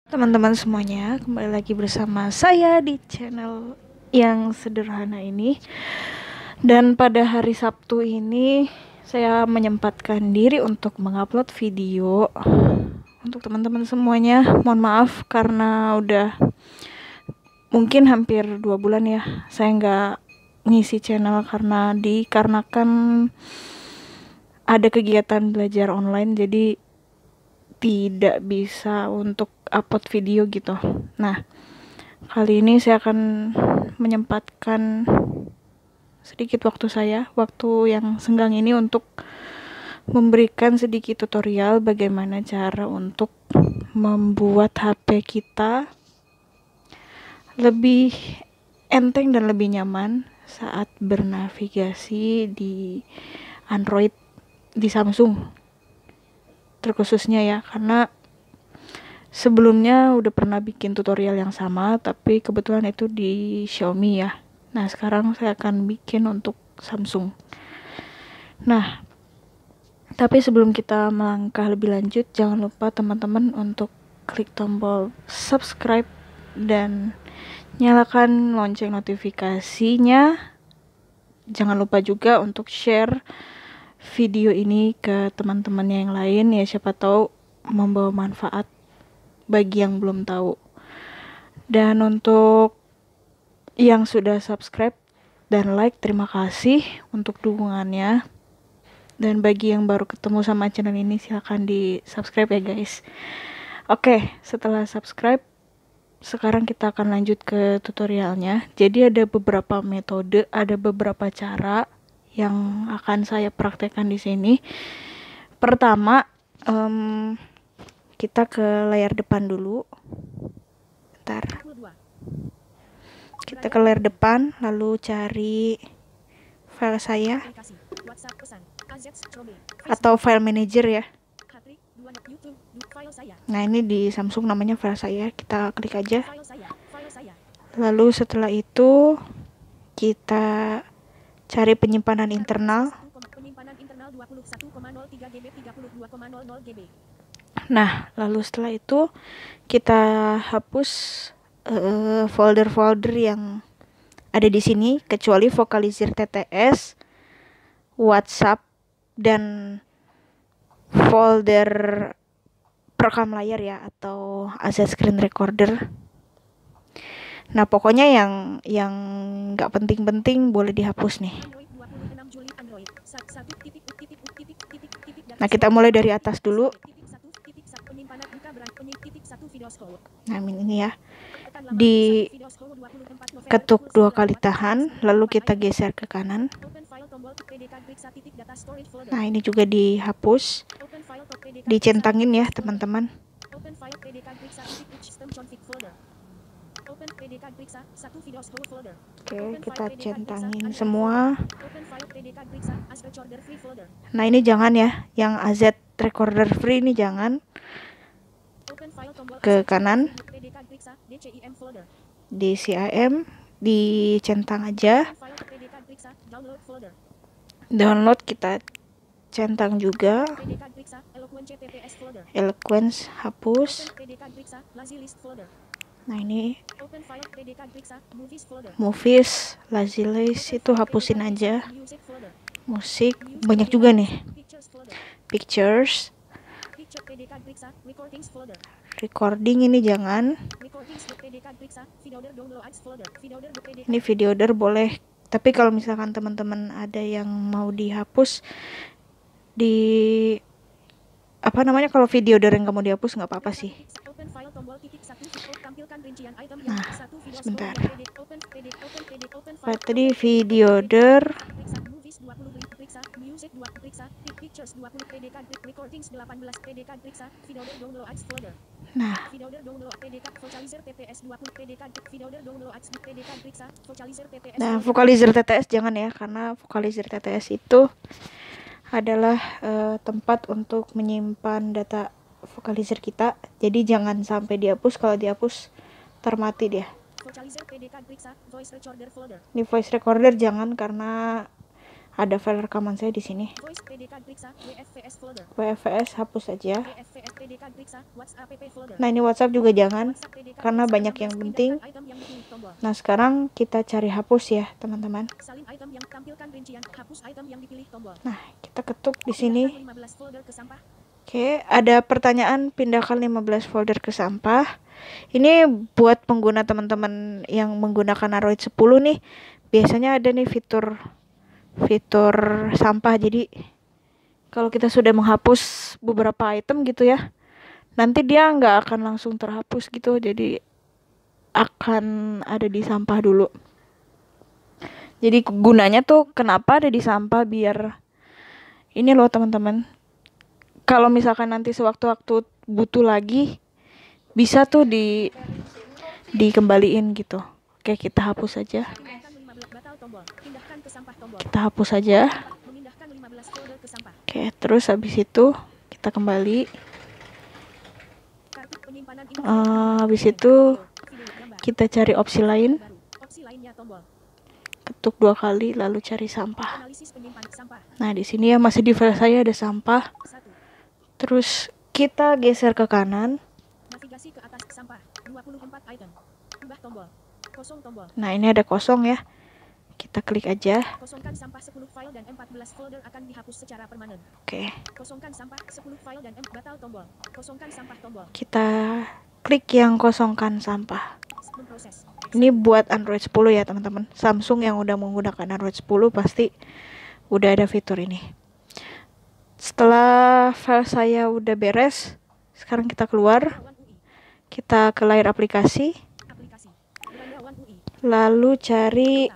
Teman-teman semuanya, kembali lagi bersama saya di channel yang sederhana ini. Dan pada hari Sabtu ini saya menyempatkan diri untuk mengupload video untuk teman-teman semuanya. Mohon maaf karena udah mungkin hampir 2 bulan ya saya nggak ngisi channel karena dikarenakan ada kegiatan belajar online, jadi tidak bisa untuk upload video gitu. Nah, kali ini saya akan menyempatkan sedikit waktu yang senggang ini untuk memberikan sedikit tutorial bagaimana cara untuk membuat HP kita lebih enteng dan lebih nyaman saat bernavigasi di Android, di Samsung terkhususnya ya, karena sebelumnya udah pernah bikin tutorial yang sama tapi kebetulan itu di Xiaomi ya. Nah, sekarang saya akan bikin untuk Samsung. Nah, tapi sebelum kita melangkah lebih lanjut, jangan lupa teman-teman untuk klik tombol subscribe dan nyalakan lonceng notifikasinya. Jangan lupa juga untuk share video ini ke teman-teman yang lain ya, siapa tahu membawa manfaat bagi yang belum tahu. Dan untuk yang sudah subscribe dan like, terima kasih untuk dukungannya. Dan bagi yang baru ketemu sama channel ini, silahkan di subscribe ya guys. Oke, setelah subscribe, sekarang kita akan lanjut ke tutorialnya. Jadi ada beberapa metode, ada beberapa cara yang akan saya praktekkan di sini. Pertama, kita ke layar depan dulu. Bentar. Kita ke layar depan, lalu cari file saya atau file manager ya. Nah, ini di Samsung namanya file saya. Kita klik aja. Lalu setelah itu kita cari penyimpanan internal. Nah, lalu setelah itu kita hapus folder-folder yang ada di sini kecuali Vocalizer TTS, WhatsApp, dan folder perekam layar ya, atau asset screen recorder. Nah, pokoknya yang nggak penting-penting boleh dihapus nih. Nah, kita mulai dari atas dulu. Nah, ini ya. Diketuk 2 kali tahan, lalu kita geser ke kanan. Nah, ini juga dihapus. Dicentangin ya, teman-teman. Oke, kita centangin semua. Nah, ini jangan ya, yang AZ recorder free ini jangan. Ke kanan, di CIM dicentang aja. Download kita centang juga. Eloquence hapus. Nah, ini movies, lazy list itu hapusin aja. Musik banyak juga nih. Pictures, recording ini jangan. Ini videoder boleh, tapi kalau misalkan teman-teman ada yang mau dihapus di kalau videoder yang kamu dihapus nggak apa-apa sih. Nah, sebentar. Tadi videoder. Nah, Vocalizer TTS jangan ya, karena Vocalizer TTS itu adalah tempat untuk menyimpan data Vocalizer kita. Jadi jangan sampai dihapus, kalau dihapus termati dia. Ini voice recorder jangan, karena ada file rekaman saya di sini. Voice PDK Griksa WFVS folder. WFVS hapus aja. WFVS PDK Griksa WhatsApp app folder. Nah, ini WhatsApp juga jangan, WhatsApp PDK karena Griksa banyak yang 16 penting. pindahkan item yang dipilih tombol. Nah, sekarang kita cari hapus ya, teman-teman. Salin item yang tampilkan rincian, hapus item yang dipilih tombol. Nah, kita ketuk di sini. Pindahkan 15 folder ke sampah. Oke, ada pertanyaan pindahkan 15 folder ke sampah. Ini buat pengguna teman-teman yang menggunakan Android 10 nih. Biasanya ada nih fitur sampah. Jadi kalau kita sudah menghapus beberapa item gitu ya, nanti dia nggak akan langsung terhapus gitu. Jadi akan ada di sampah dulu. Jadi gunanya tuh kenapa ada di sampah, biar ini loh teman-teman. Kalau misalkan nanti sewaktu-waktu butuh lagi, bisa tuh dikembaliin gitu. Oke, kita hapus aja. Pindahkan 15 batal tombol. Pindahkan ke sampah tombol. Kita hapus aja. Memindahkan 15 folder ke sampah. Oke, terus habis itu kita kembali. Kartu penyimpanan Habis itu kita cari opsi lain. baru. Opsi lainnya tombol. Ketuk 2 kali lalu cari sampah. Analisis penyimpanan sampah. Nah, di sini ya masih di file saya ada sampah. 1. Terus kita geser ke kanan. Navigasi ke atas sampah. 24 item. Tambah tombol. Kosong tombol. Nah, ini ada kosong ya. Kita klik aja. Kosongkan sampah 10 file dan 14 folder akan dihapus secara permanen. Oke, Kosongkan sampah 10 file dan batal tombol. Kosongkan sampah tombol. kita klik yang kosongkan sampah. Memproses. Ini buat Android 10 ya teman-teman. Samsung yang udah menggunakan Android 10 pasti udah ada fitur ini. Setelah file saya udah beres, sekarang kita keluar. One UI. Kita ke layar aplikasi. Aplikasi. Beranda One UI. Lalu cari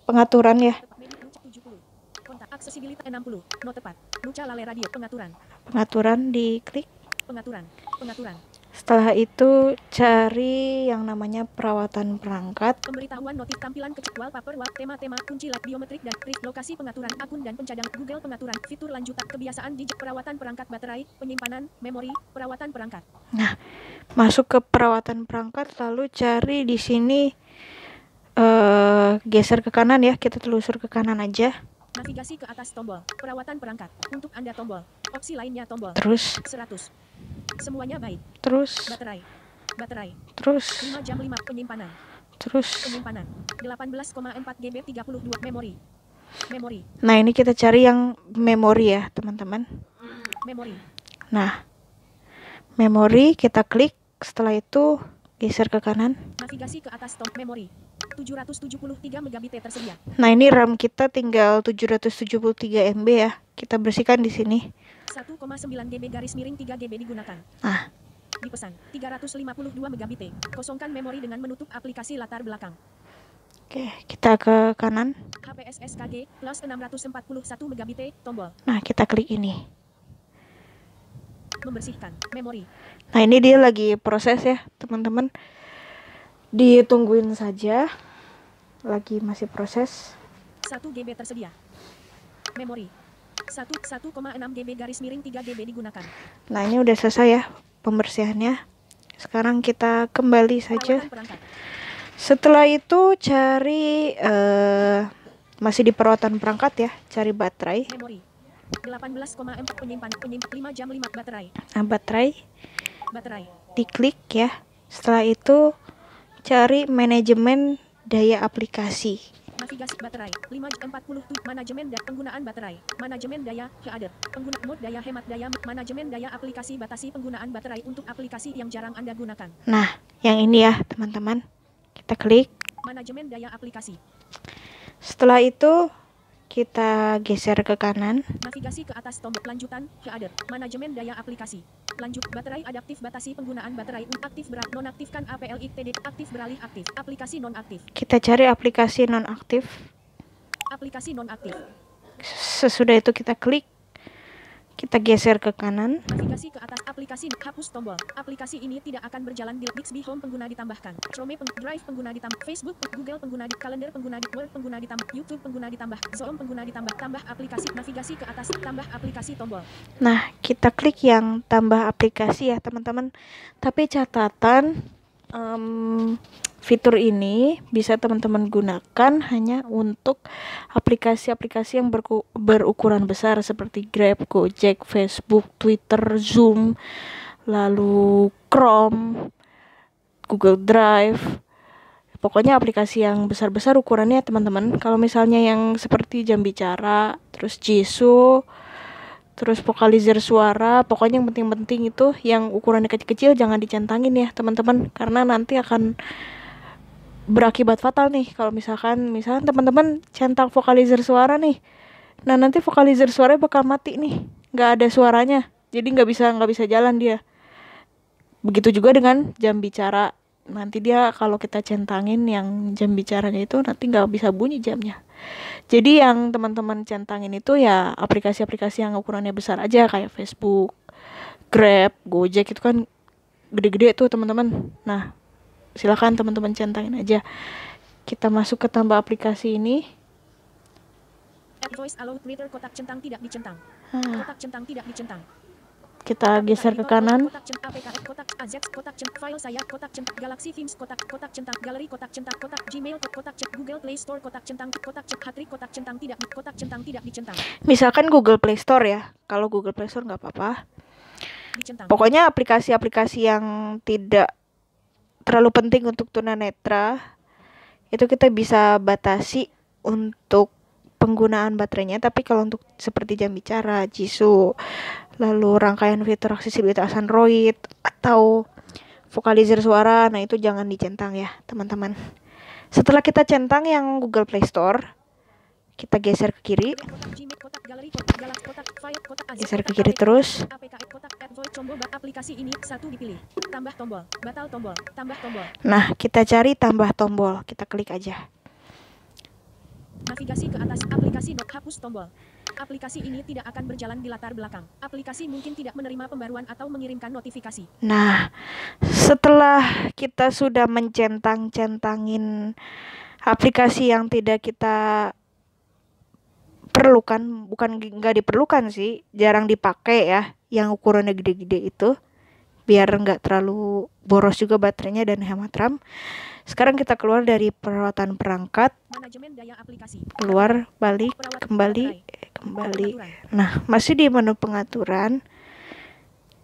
pengaturan ya. Menu Luca 70. Kontak aksesibilitas 60. No tepat. Luca Lale Radio pengaturan. Pengaturan diklik. Pengaturan. Pengaturan. Setelah itu cari yang namanya perawatan perangkat. Pemberitahuan notif tampilan kecil wallpaper tema-tema kunci like biometrik dan lokasi pengaturan akun dan pencadang Google pengaturan fitur lanjutan kebiasaan digit perawatan perangkat baterai penyimpanan memori perawatan perangkat. Nah, masuk ke perawatan perangkat lalu cari di sini geser ke kanan ya, kita telusur ke kanan aja. Navigasi ke atas tombol perawatan perangkat untuk Anda tombol opsi lainnya tombol Terus 100 semuanya baik terus baterai 5 terus jam 5 penyimpanan 18,4 GB 32 memori. Nah, ini kita cari yang memori ya teman-teman. Memori. Nah, memori kita klik, setelah itu geser ke kanan. Navigasi ke atas tombol memori 773 MB tersedia. Nah, ini RAM kita tinggal 773 MB ya. Kita bersihkan di sini. 1,9 GB garis miring 3 GB digunakan. Nah, dipesan 352 MB. Kosongkan memori dengan menutup aplikasi latar belakang. oke, kita ke kanan. HPS SKG plus 641 MB tombol. Nah, kita klik ini. Membersihkan memori. Nah, ini dia lagi proses ya teman-teman. Ditungguin saja. Lagi masih proses. 1 GB tersedia. Memori 1,6 GB garis miring 3 GB digunakan. Nah, ini udah selesai ya pembersihannya. Sekarang kita kembali saja. Perawatan perangkat. Setelah itu cari masih di perawatan perangkat ya, cari baterai. Memori 18,4 penyimpan 5 jam 5 baterai. Nah, baterai Baterai. diklik ya. Setelah itu cari manajemen daya aplikasi. Navigasi baterai 547 manajemen penggunaan baterai. Manajemen daya header. Pengguna mode daya hemat daya. Manajemen daya aplikasi batasi penggunaan baterai untuk aplikasi yang jarang Anda gunakan. Nah, yang ini ya teman-teman. Kita klik. Manajemen daya aplikasi. Setelah itu kita geser ke kanan. Navigasi ke atas tombol lanjutan header. Manajemen daya aplikasi. Lanjut baterai adaptif batasi penggunaan baterai aktif nonaktifkan APLITD aktif beralih aktif. Aplikasi nonaktif. Kita cari aplikasi nonaktif. Aplikasi nonaktif. Sesudah itu kita klik. Kita geser ke kanan. Navigasi ke atas aplikasi hapus tombol. Aplikasi ini tidak akan berjalan di Bixby Home pengguna ditambahkan. Chrome Drive pengguna ditambah. Facebook, Google pengguna di kalender pengguna di Word pengguna ditambah. YouTube pengguna ditambah. Zoom pengguna ditambah. Tambah aplikasi navigasi ke atas tambah aplikasi tombol. Nah, kita klik yang tambah aplikasi ya teman-teman. Tapi catatan fitur ini bisa teman-teman gunakan hanya untuk aplikasi-aplikasi yang berukuran besar seperti Grab, Gojek, Facebook, Twitter, Zoom, lalu Chrome, Google Drive. Pokoknya aplikasi yang besar-besar ukurannya teman-teman. Kalau misalnya yang seperti jam bicara, terus Jisoo, terus vokalizer suara, pokoknya yang penting-penting itu yang ukurannya kecil-kecil jangan dicentangin ya teman-teman, karena nanti akan berakibat fatal nih kalau misalkan teman-teman centang vokalizer suara nih. Nah, nanti vokalizer suaranya bakal mati nih, nggak ada suaranya, jadi nggak bisa jalan dia. Begitu juga dengan jam bicara, nanti dia kalau kita centangin yang jam bicaranya itu nanti nggak bisa bunyi jamnya. Jadi yang teman-teman centangin itu ya aplikasi-aplikasi yang ukurannya besar aja, kayak Facebook, Grab, Gojek, itu kan gede-gede tuh teman-teman. Nah, silakan teman-teman centangin aja. Kita masuk ke tambah aplikasi ini. Add voice allow Twitter kotak centang tidak dicentang. Kotak centang tidak dicentang. Kita geser ke kanan. Kotak centang APK kotak AZEX kotak centang file saya kotak centang Galaxy Themes kotak centang galeri kotak centang kotak Gmail kotak centang Google Play Store kotak centang Hatrik kotak centang tidak dicentang. Misalkan Google Play Store ya. Kalau Google Play Store nggak apa-apa. Dicentang. Pokoknya aplikasi-aplikasi yang tidak terlalu penting untuk tunanetra itu kita bisa batasi untuk penggunaan baterainya. Tapi kalau untuk seperti jam bicara, Jisoo, lalu rangkaian fitur aksesibilitas Android atau vokalizer suara, nah itu jangan dicentang ya teman-teman. Setelah kita centang yang Google Play Store, kita geser ke kiri. Geser ke kiri terus. Aplikasi ini satu dipilih. Tambah tombol, batal tombol, tambah tombol. Nah, kita cari tambah tombol, kita klik aja. Navigasi ke atas aplikasi hapus tombol. Aplikasi ini tidak akan berjalan di latar belakang. Aplikasi mungkin tidak menerima pembaruan atau mengirimkan notifikasi. Nah, setelah kita sudah mencentang-centangin aplikasi yang tidak kita perlukan, bukan nggak diperlukan sih, jarang dipakai ya, yang ukurannya gede-gede itu, biar nggak terlalu boros juga baterainya dan hemat RAM. Sekarang kita keluar dari perawatan perangkat, manajemen daya aplikasi, keluar, balik, kembali. Nah, masih di menu pengaturan,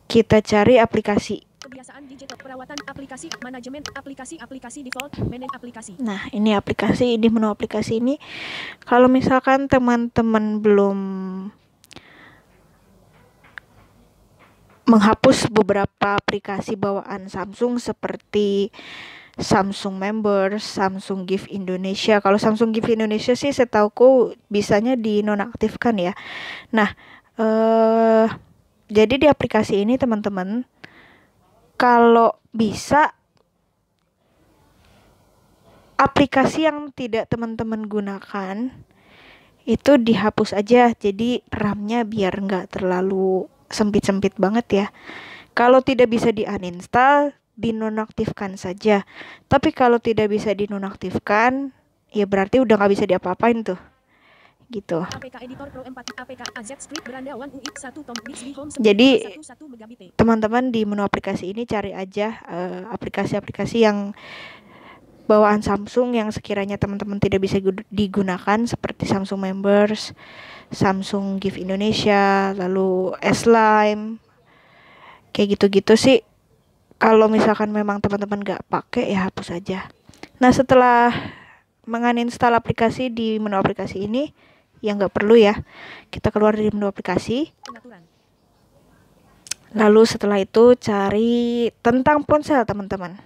kita cari aplikasi. Kebiasaan digital, perawatan aplikasi, manajemen aplikasi default, manage aplikasi. Nah, ini aplikasi, di menu aplikasi ini, kalau misalkan teman-teman belum menghapus beberapa aplikasi bawaan Samsung seperti Samsung Members, Samsung Gift Indonesia. Kalau Samsung Gift Indonesia sih setauku bisanya dinonaktifkan ya. Nah, jadi di aplikasi ini teman-teman, kalau bisa aplikasi yang tidak teman-teman gunakan itu dihapus aja. Jadi RAM-nya biar nggak terlalu sempit-sempit banget ya. Kalau tidak bisa di-uninstall, dinonaktifkan saja. Tapi kalau tidak bisa dinonaktifkan, ya berarti udah nggak bisa diapa-apain tuh, gitu. Jadi teman-teman di menu aplikasi ini cari aja aplikasi-aplikasi yang bawaan Samsung yang sekiranya teman-teman tidak bisa digunakan seperti Samsung Members, Samsung Gift Indonesia, lalu S-Lime, kayak gitu-gitu sih. Kalau misalkan memang teman-teman nggak pakai ya hapus aja. Nah, setelah menginstal aplikasi di menu aplikasi ini, yang nggak perlu ya, kita keluar dari menu aplikasi. Lalu setelah itu cari tentang ponsel teman-teman.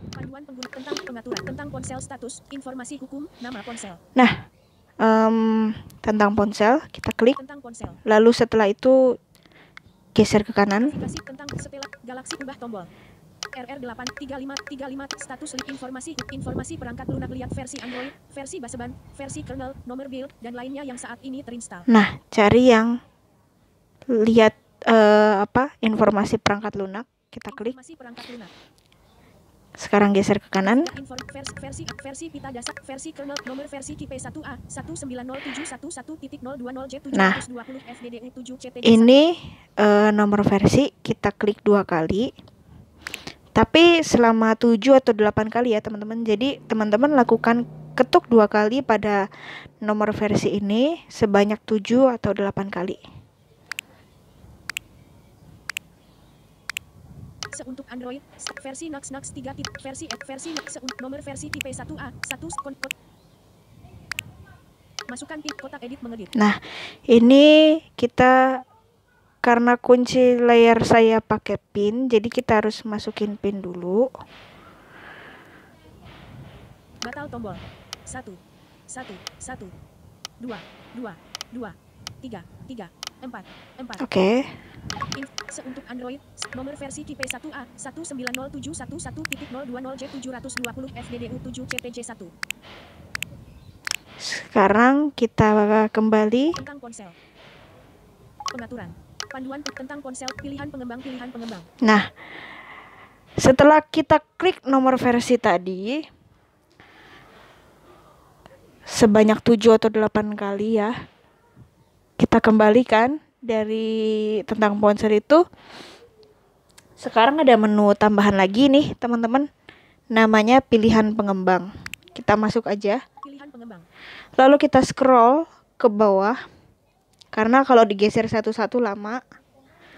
Panduan pengguna tentang pengaturan tentang ponsel, status, informasi hukum, nama ponsel. Nah, tentang ponsel kita klik. Tentang ponsel. Lalu setelah itu geser ke kanan. Navigasi tentang setelah Galaxy ubah tombol. RR83535 status informasi perangkat lunak, lihat versi Android, versi baseban, versi kernel, nomor build dan lainnya yang saat ini terinstall. Nah, cari yang lihat informasi perangkat lunak, kita klik. Informasi perangkat lunak. Sekarang geser ke kanan. Versi pita dasar, versi kernel, nomor versi KIP1A 1907111.020J720 Nah, FDDU 7 CTD. Ini nomor versi, kita klik 2 kali. Tapi selama 7 atau 8 kali ya teman-teman. Jadi teman-teman lakukan ketuk 2 kali pada nomor versi ini sebanyak 7 atau 8 kali. Untuk Android, versi Knox 3 versi nomor versi tipe 1A, 1 masukkan pin kotak edit mengedit. Nah, ini kita karena kunci layar saya pakai pin, jadi kita harus masukin pin dulu. Batal tombol. 1 1 1 2 2 2 3 3 4 4. Oke. Untuk Android, nomor versi tipe 1A, 1907111.020J720 FDDU 7 CTJ1. Sekarang kita kembali Tentang ponsel. Pengaturan. Panduan tentang ponsel, pilihan pengembang. Nah, setelah kita klik nomor versi tadi sebanyak 7 atau 8 kali ya, kita kembalikan dari tentang ponsel itu. Sekarang ada menu tambahan lagi nih teman-teman, namanya pilihan pengembang. Kita masuk aja, Pilihan pengembang. lalu kita scroll ke bawah, karena kalau digeser satu-satu lama.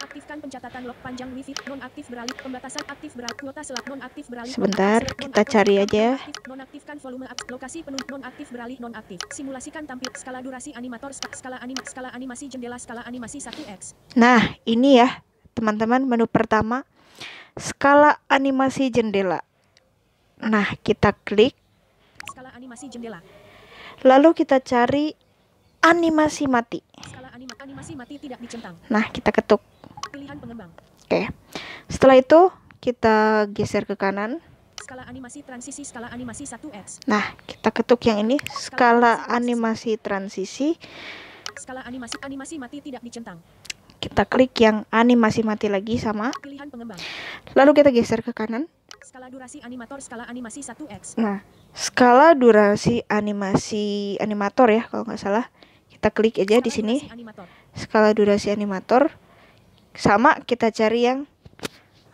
Aktifkan pencatatan log panjang wifi, nonaktif beralih, pembatasan aktif beralih, kuota selap nonaktif beralih. Sebentar, kita cari aja. Nonaktifkan volume lokasi penuh, nonaktif beralih, nonaktif. Simulasikan tampil skala durasi animator, skala animasi jendela, skala animasi 1x. Nah, ini ya teman-teman, menu pertama, skala animasi jendela. Nah, kita klik, skala animasi jendela, lalu kita cari animasi mati. skala animasi mati tidak dicentang. Nah, kita ketuk. Pilihan pengembang. Oke. Setelah itu kita geser ke kanan. Skala animasi transisi, skala animasi 1x. Nah, kita ketuk yang ini, skala animasi transisi. Skala animasi mati tidak dicentang. Kita klik yang animasi mati lagi sama. Pilihan pengembang. Lalu kita geser ke kanan. Skala durasi animator, skala animasi 1x. Nah, skala durasi animasi animator ya kalau nggak salah. Kita klik aja di sini. Skala durasi animator. Sama, kita cari yang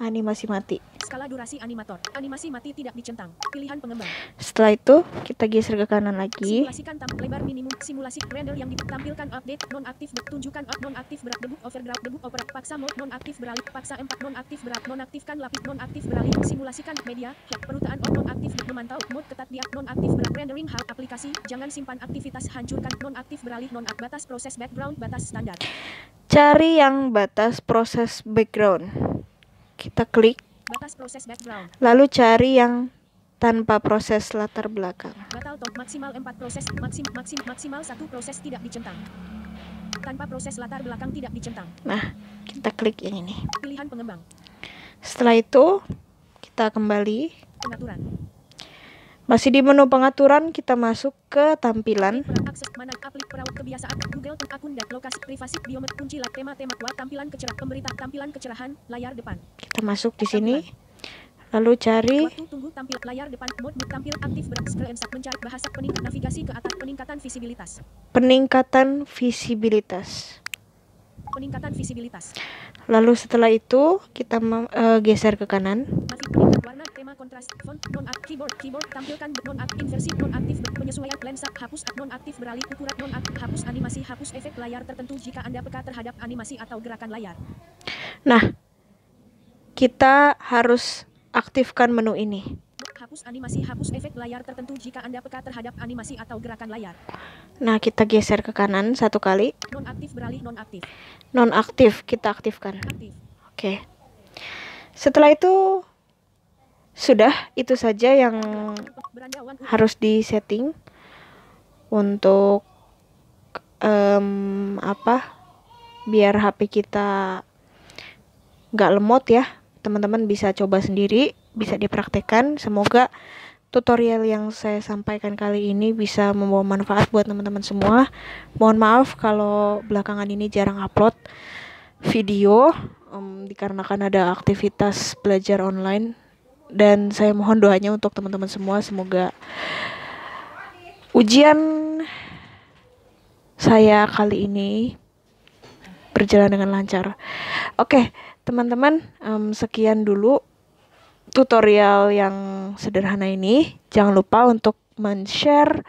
animasi mati. Skala durasi animator, animasi mati tidak dicentang. Pilihan pengembang. Setelah itu kita geser ke kanan lagi. Simulasikan lebar minimum, simulasi render yang ditampilkan update nonaktif, tunjukkan nonaktif berat, debug overdraft, debug operat, paksa mode nonaktif beralih, paksa 4 nonaktif berat, nonaktifkan lapis nonaktif beralih, simulasikan media, perutaan nonaktif, memantau mode ketat dia, nonaktif berat, rendering hal aplikasi, jangan simpan aktivitas, hancurkan nonaktif beralih, batas proses background, batas standar. Cari yang batas proses background. Kita klik. Batas proses background. Lalu cari yang tanpa proses latar belakang. Batal top maksimal 4 proses, maksimal 1 proses tidak dicentang. Tanpa proses latar belakang tidak dicentang. Nah, kita klik yang ini. Pilihan pengembang. Setelah itu kita kembali. Pengaturan. Masih di menu pengaturan, kita masuk ke tampilan. Akses mana aplik perawat kebiasaan Google akun dan lokasi privasi biomet kunci tema tampilan kecerahan pemberita tampilan kecerahan layar depan. Kita masuk di sini. Lalu cari waktu tunggu tampil layar depan mode tampil aktif berat screenshot mencari bahasa navigasi ke atas peningkatan visibilitas. Peningkatan visibilitas. Peningkatan visibilitas. Lalu setelah itu kita geser ke kanan. Peningkat warna tema kontras font keyboard tampilkan inversi nonaktif penyesuaian lensa hapus nonaktif beralih ukuran nonaktif hapus animasi hapus efek layar tertentu jika Anda peka terhadap animasi atau gerakan layar. Nah, kita harus aktifkan menu ini. Hapus animasi hapus efek layar tertentu jika Anda peka terhadap animasi atau gerakan layar. Nah, kita geser ke kanan 1 kali. Nonaktif beralih nonaktif. Nonaktif kita aktifkan. Aktif. Oke. Setelah itu sudah, itu saja yang harus disetting untuk biar HP kita nggak lemot ya. Teman-teman bisa coba sendiri, bisa dipraktekkan. Semoga tutorial yang saya sampaikan kali ini bisa membawa manfaat buat teman-teman semua. Mohon maaf kalau belakangan ini jarang upload video, dikarenakan ada aktivitas belajar online. Dan saya mohon doanya untuk teman-teman semua, semoga ujian saya kali ini berjalan dengan lancar. Oke, teman-teman, sekian dulu tutorial yang sederhana ini. Jangan lupa untuk men-share,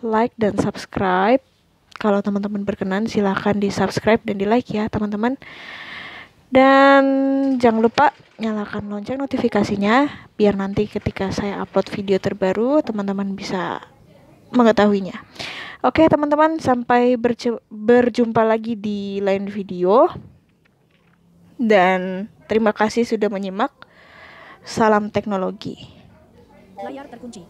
like, dan subscribe. Kalau teman-teman berkenan silahkan di subscribe dan di like ya teman-teman. Dan jangan lupa nyalakan lonceng notifikasinya biar nanti ketika saya upload video terbaru teman-teman bisa mengetahuinya. Oke teman-teman, sampai berjumpa lagi di lain video. Dan terima kasih sudah menyimak. Salam teknologi. Layar terkunci.